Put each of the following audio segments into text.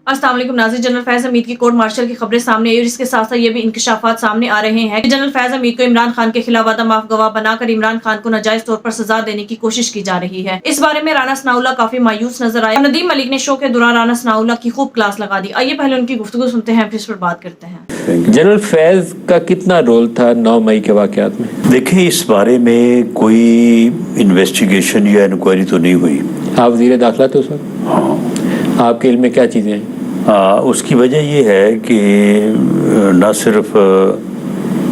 अस्सलाम वालेकुम नाज़रीन, जनरल फैज हमीद की कोर्ट मार्शल की खबरें सामने आई और इसके साथ साथ ये भी इंकशाफात सामने आ रहे हैं कि जनरल फैज हमीद को इमरान खान के खिलाफ वादा माफ गवाह बनाकर इमरान खान को नाजायज तौर पर सजा देने की कोशिश की जा रही है। इस बारे में राना सनाउल्लाह काफी मायूस नजर आए। नदीम मलिक ने शो के दौरान राना सनाउल्लाह की खूब क्लास लगा दी। आइए पहले उनकी गुफ्तगू सुनते हैं, फिर इस पर बात करते हैं। जनरल फैज का कितना रोल था 9 मई के वाकयात में? देखिए, इस बारे में कोई इन्वेस्टिगेशन या इंक्वायरी तो नहीं हुई। आप वज़ीर दाखिला थे उस वक्त? हाँ। आपके इल्म में क्या चीज़ें हैं? उसकी वजह ये है कि न सिर्फ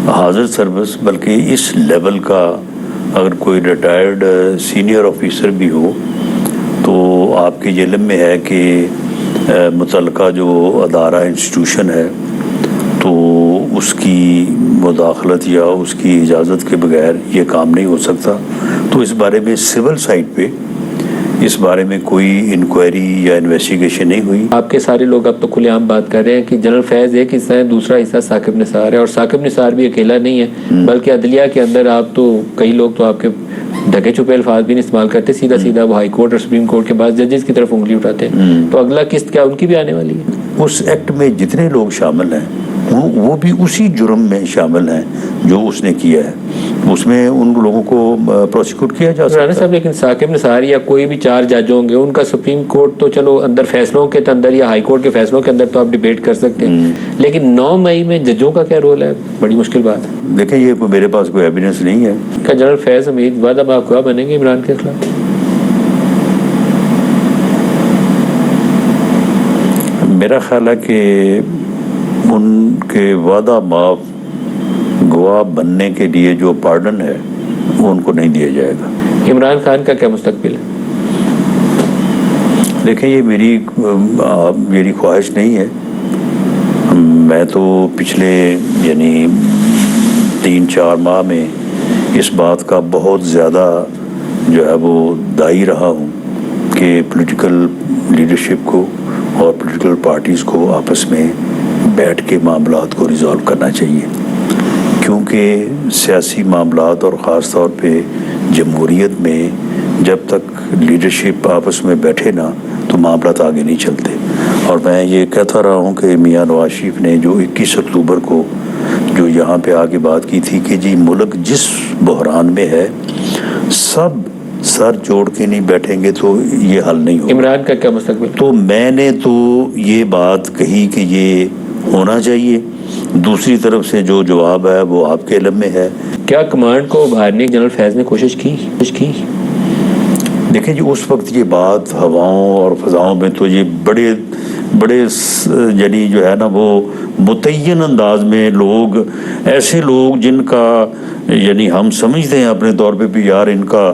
हाजिर सर्विस बल्कि इस लेवल का अगर कोई रिटायर्ड सीनियर ऑफिसर भी हो तो आपके इल्म में है कि मुतल्लिका जो अदारा इंस्टीट्यूशन है तो उसकी मुदाखलत या उसकी इजाज़त के बगैर ये काम नहीं हो सकता। तो इस बारे में सिविल साइड पे इस बारे में कोई इंक्वायरी या इन्वेस्टिगेशन नहीं हुई। आपके सारे लोग अब तो खुलेआम बात कर रहे हैं कि जनरल फैज एक हिस्सा है, दूसरा हिस्सा साकिब निसार है, और साकिब निसार भी अकेला नहीं है बल्कि अदलिया के अंदर आप तो कई लोग तो आपके ढके छुपे अल्फाज भी नहीं इस्तेमाल करते, सीधा सीधा वो हाई कोर्ट और सुप्रीम कोर्ट के बाद जजेस की तरफ उंगली उठाते हैं। तो अगला किस्त क्या उनकी भी आने वाली है? उस एक्ट में जितने लोग शामिल हैं वो भी उसी जुर्म में शामिल हैं जो उसने किया है, उसमें उन लोगों को प्रोसिक्यूट किया जा सकता है। साहब, लेकिन साकिब निसार या कोई भी 4 जज होंगे, उनका सुप्रीम कोर्ट तो चलो अंदर फैसलों के अंदर या हाई कोर्ट के फैसलों के अंदर तो आप डिबेट कर सकते हैं, लेकिन 9 मई में जजों का क्या रोल है? बड़ी मुश्किल बात है। देखिए, ये मेरे पास कोई एविडेंस नहीं है। क्या जनरल फैज हमीद वादा माफ गवाह बनेंगे इमरान के खिलाफ? मेरा ख्याल है कि उनके वादा माफ गवाह बनने के लिए जो पार्डन है वो उनको नहीं दिया जाएगा। इमरान खान का क्या मुस्तकबिल है? देखिए, ये मेरी ख्वाहिश नहीं है। मैं तो पिछले यानी 3-4 माह में इस बात का बहुत ज़्यादा जो है वो दाई रहा हूँ कि पॉलिटिकल लीडरशिप को और पॉलिटिकल पार्टीज़ को आपस में बैठ के मामलात को रिजॉल्व करना चाहिए, क्योंकि सियासी मामलात और ख़ास तौर पे जमहूरियत में जब तक लीडरशिप आपस में बैठे ना तो मामलात आगे नहीं चलते। और मैं ये कहता रहा हूँ कि मियां नवाज शरीफ ने जो 21 अक्टूबर को जो यहाँ पे आके बात की थी कि जी मुल्क जिस बहरान में है सब सर जोड़ के नहीं बैठेंगे तो ये हल नहीं होगा। इमरान का क्या मुस्तकबिल? तो मैंने तो ये बात कही कि ये होना चाहिए, दूसरी तरफ से जो जवाब है वो आपके इल्म में है। क्या कमांड को उभारने की जनरल फैज ने कोशिश की? देखिए जी, उस वक्त ये बात हवाओं और फजाओं में तो ये बड़े यानी जो है ना वो मुतय्यन अंदाज में लोग, ऐसे लोग जिनका यानी हम समझते हैं अपने तौर पे भी यार इनका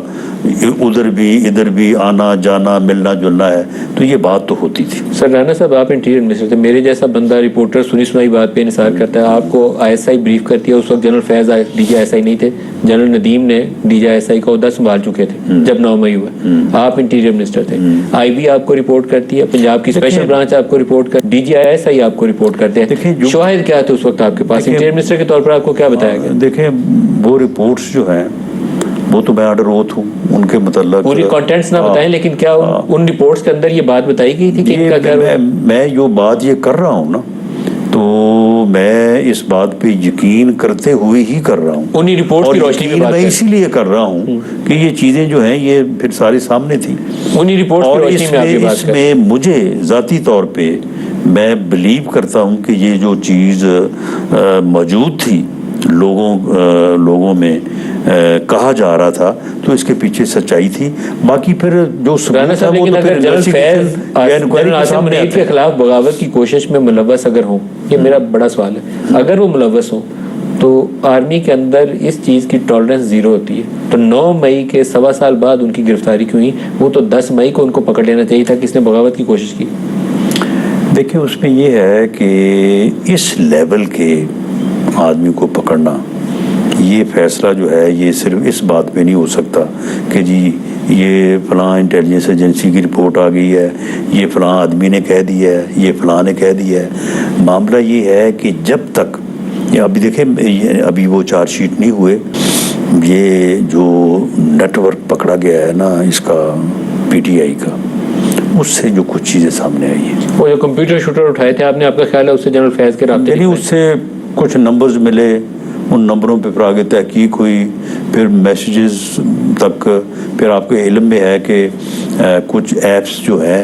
उधर भी इधर भी आना जाना मिलना जुलना है, तो ये बात तो होती थी। सर राना साहब, आप इंटीरियर मिनिस्टर थे, मेरे जैसा बंदा रिपोर्टर सुनी सुनाई बात पे इंसार करता है, आपको ISI ब्रीफ करती है। उस वक्त जनरल फैज DGI नहीं थे, जनरल नदीम ने DGI का ओहदा संभाल चुके थे जब 9 मई हुआ, आप इंटीरियर मिनिस्टर थे। IB आपको रिपोर्ट करती है, पंजाब की स्पेशल ब्रांच आपको रिपोर्ट कर, DGI आपको रिपोर्ट करते हैं। शवाहिद क्या थे उस वक्त आपके पास? इंटीरियर मिनिस्टर के तौर पर आपको क्या बताया गया? देखें, वो रिपोर्ट्स जो हैं वो तो मैं अंडर ओथ हूँ, उनके मतलब पूरी कंटेंट्स ना बताएं, लेकिन क्या उन रिपोर्ट्स के अंदर ये बात बताई गई थी कि इनका क्या? मैं जो बात ये कर रहा हूँ ना तो मैं इस बात पे यकीन करते हुए ही कर रहा हूँ, उन्हीं रिपोर्ट्स की रोशनी में बात मैं इसीलिए कर रहा हूँ कि ये चीजें जो हैं ये फिर सारे सामने थी, उन्हीं रिपोर्ट्स की रोशनी में आपकी बात। इसमें मुझे जाती तौर पे मैं बिलीव करता हूँ कि ये जो चीज़ मौजूद थी लोगों में कहा जा रहा था तो इसके पीछे सच्चाई थी। बाकी फिर जो के खिलाफ बगावत की कोशिश में मुलव्वस अगर हो, ये मेरा बड़ा सवाल है, अगर वो मुलव्वस हो तो आर्मी के अंदर इस चीज़ की टॉलरेंस 0 होती है, तो 9 मई के 1.25 साल बाद उनकी गिरफ्तारी क्यों हुई? वो तो 10 मई को उनको पकड़ लेना चाहिए था कि इसने बगावत की कोशिश की। देखिए, उसमें ये है कि इस लेवल के आदमी को पकड़ना, ये फैसला जो है ये सिर्फ इस बात पे नहीं हो सकता कि जी ये फलां इंटेलिजेंस एजेंसी की रिपोर्ट आ गई है, ये फलां आदमी ने कह दिया है, ये फलां ने कह दिया है। मामला ये है कि जब तक अभी देखें अभी वो चार्जशीट नहीं हुए, ये जो नेटवर्क पकड़ा गया है ना इसका PTI का, اس سے جو کچھ چیزیں سامنے آئی ہیں، وہ جو کمپیوٹر شوٹر اٹھائے تھے آپ نے، آپ کا خیال ہے اس سے جنرل فیض کے رابطے یعنی اس سے کچھ نمبرز ملے، ان نمبروں پہ پھر آگے تحقیق ہوئی، پھر میسیجز تک، پھر آپ کے علم میں ہے کہ کچھ ایپس جو ہیں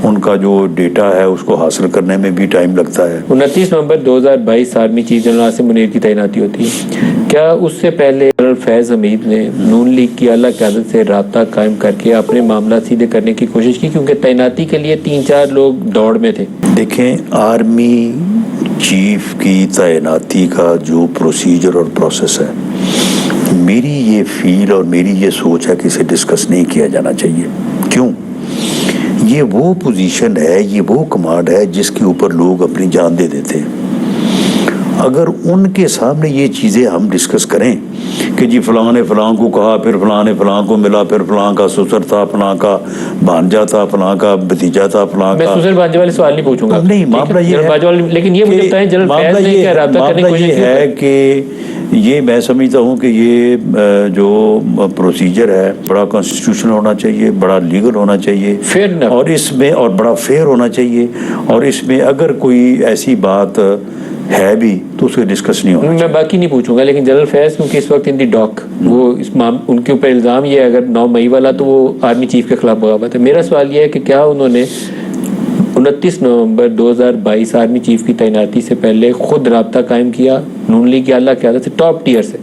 ان کا جو ڈیٹا ہے اس کو حاصل کرنے میں بھی ٹائم لگتا ہے۔ 29 نومبر 2022 army chief general Asim Munir کی تعیناتی ہوتی ہے، کیا اس سے پہلے جنرل فیض حمید نے نون لیگ کی اعلیٰ قیادت سے رابطہ قائم کر کے اپنے معاملات سیدھے کرنے کی کوشش کی؟ کیونکہ تعیناتی کے لیے 3-4 لوگ دوڑ میں تھے۔ دیکھیں، آرمی چیف کی تعیناتی کا جو پروسیجر اور پروسیس ہے، میری یہ فیل اور میری یہ سوچ ہے کہ اسے ڈسکس نہیں کیا جانا چاہیے۔ کیوں؟ یہ وہ پوزیشن ہے، یہ وہ کمانڈ ہے جس کے اوپر لوگ اپنی جان دے دیتے ہیں۔ اگر ان کے سامنے یہ چیزیں ہم ڈسکس کریں کہ جی فلاں نے فلاں کو کہا، پھر فلاں نے فلاں کو ملا، پھر فلاں کا سسر تھا، فلاں کا بھانجا تھا، فلاں کا بھتیجا تھا، فلاں میں کا، سسر بھانجے والے سوال نہیں پوچھوں گا، نہیں، معاملہ یہ ہے، لیکن یہ مجھے بتائیں جنرل فیض نے کیا رابطہ کرنے کی کوشش کی؟ ہے کہ یہ میں سمجھتا ہوں کہ یہ جو پروسیجر ہے بڑا کانسٹیٹیوشن ہونا چاہیے، بڑا لیگل ہونا چاہیے، اور اس میں اور بڑا فیئر ہونا چاہیے، اور اس میں اگر کوئی ایسی بات ہے بھی تو اسے ڈسکس نہیں ہونا۔ میں باقی نہیں پوچھوں گا، لیکن جنرل فیض کیونکہ اس وقت ان دی ڈاک، وہ ان کے اوپر الزام یہ ہے اگر 9 مئی والا تو وہ آرمی چیف کے خلاف بغاوت ہے۔ میرا سوال یہ ہے کہ کیا انہوں نے 29 نومبر 2022 آرمی چیف کی تعیناتی سے پہلے خود رابطہ قائم کیا نون لیگ کی اعلیٰ قیادت سے، ٹاپ ٹیئر سے؟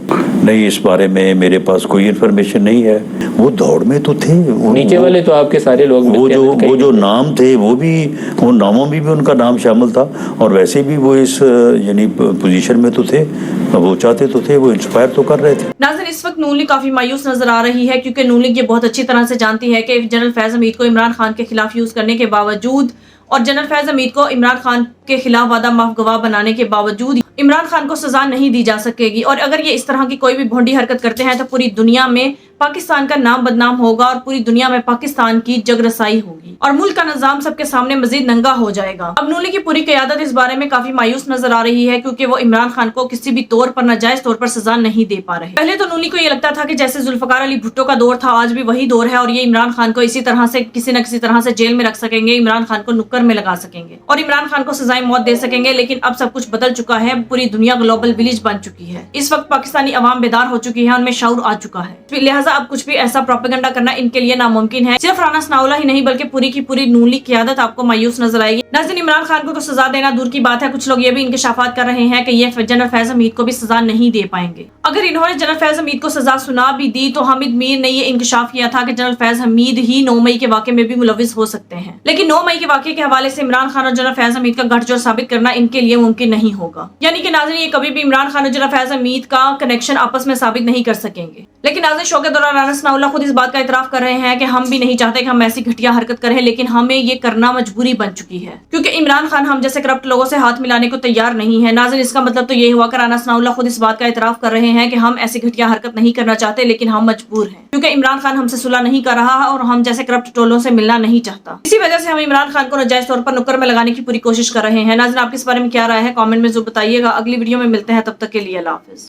نہیں، اس بارے میں میرے پاس کوئی انفارمیشن نہیں ہے۔ وہ دوڑ میں تو تھے، نیچے والے تو آپ کے سارے لوگ، وہ جو نام تھے وہ بھی، ان ناموں میں بھی ان کا نام شامل تھا، اور ویسے بھی وہ اس یعنی پوزیشن میں تو تھے، وہ چاہتے تو تھے، وہ انسپائر تو کر رہے تھے۔ ناظرین، اس وقت نون لیگ کافی مایوس نظر آ رہی ہے، کیونکہ نون لیگ یہ بہت اچھی طرح سے جانتی ہے کہ جنرل فیض حمید کو عمران خان کے خلاف یوز کرنے کے باوجود، اور جنرل فیض حمید کو عمران خان کے خلاف وعدہ معاف گواہ بنانے کے باوجود عمران خان کو سزا نہیں دی جا سکے گی، اور اگر یہ اس طرح کی کوئی بھی بھونڈی حرکت کرتے ہیں تو پوری دنیا میں پاکستان کا نام بدنام ہوگا، اور پوری دنیا میں پاکستان کی جگ رسائی ہوگی، اور ملک کا نظام سب کے سامنے مزید ننگا ہو جائے گا۔ اب نون لیگ کی پوری قیادت اس بارے میں کافی مایوس نظر آ رہی ہے، کیونکہ وہ عمران خان کو کسی بھی طور پر ناجائز طور پر سزا نہیں دے پا رہے۔ پہلے تو نون لیگ کو یہ لگتا تھا کہ جیسے ذوالفقار علی بھٹو کا دور تھا، آج بھی وہی دور ہے، اور یہ عمران خان کو اسی طرح سے کسی نہ کسی طرح سے جیل میں رکھ سکیں گے، عمران خان کو نکر میں لگا سکیں گے، اور عمران خان کو سزائے موت دے سکیں گے۔ لیکن اب سب کچھ بدل چکا ہے، پوری دنیا گلوبل ولیج بن چکی ہے، اس وقت پاکستانی عوام بیدار ہو چکی ہے، ان میں شعور آ چکا ہے، لہٰذا اب کچھ بھی ایسا پروپیگنڈا کرنا ان کے لیے ناممکن ہے۔ صرف رانا ثناءاللہ ہی نہیں بلکہ پوری کی پوری نون لیگ قیادت آپ کو مایوس نظر آئے گی۔ ناظرین، عمران خان کو تو سزا دینا دور کی بات ہے، کچھ لوگ یہ بھی انکشافات کر رہے ہیں کہ یہ جنرل فیض حمید کو بھی سزا نہیں دے پائیں گے۔ اگر انہوں نے جنرل فیض حمید کو سزا سنا بھی دی تو حامد میر نے یہ انکشاف کیا تھا کہ جنرل فیض حمید ہی 9 مئی کے واقعے میں بھی ملوث ہو سکتے ہیں، لیکن 9 مئی کے واقعے کے حوالے سے عمران خان اور جنرل فیض حمید کا گٹھ جوڑ ثابت کرنا ان کے لیے ممکن نہیں ہوگا، یعنی کہ ناظرین یہ کبھی بھی عمران خان اور جنرل فیض حمید کا کنیکشن آپس میں ثابت نہیں کر سکیں گے۔ لیکن ناظرین، شوکت اور رانا ثناءاللہ خود اس بات کا اعتراف کر رہے ہیں کہ ہم بھی نہیں چاہتے کہ ہم ایسی گھٹیا حرکت کریں، لیکن ہمیں یہ کرنا مجبوری بن چکی ہے، کیونکہ عمران خان ہم جیسے کرپٹ لوگوں سے ہاتھ ملانے کو تیار نہیں ہے۔ ناظرین، اس کا مطلب تو یہ ہوا کہ رانا ثناءاللہ خود اس بات کا اعتراف کر رہے ہیں کہ ہم ایسی گھٹیا حرکت نہیں کرنا چاہتے، لیکن ہم مجبور ہیں، کیونکہ عمران خان ہم سے صلح نہیں کر رہا اور ہم جیسے کرپٹ ٹولوں سے ملنا نہیں چاہتا، اسی وجہ سے ہم عمران خان کو ناجائز طور پر نکر میں لگانے کی پوری کوشش کر رہے ہیں۔ ناظرین، آپ کے اس بارے میں کیا رائے ہے؟ کامنٹ میں ضرور بتائیے گا۔ اگلی ویڈیو میں ملتے ہیں، تب تک کے لیے اللہ حافظ۔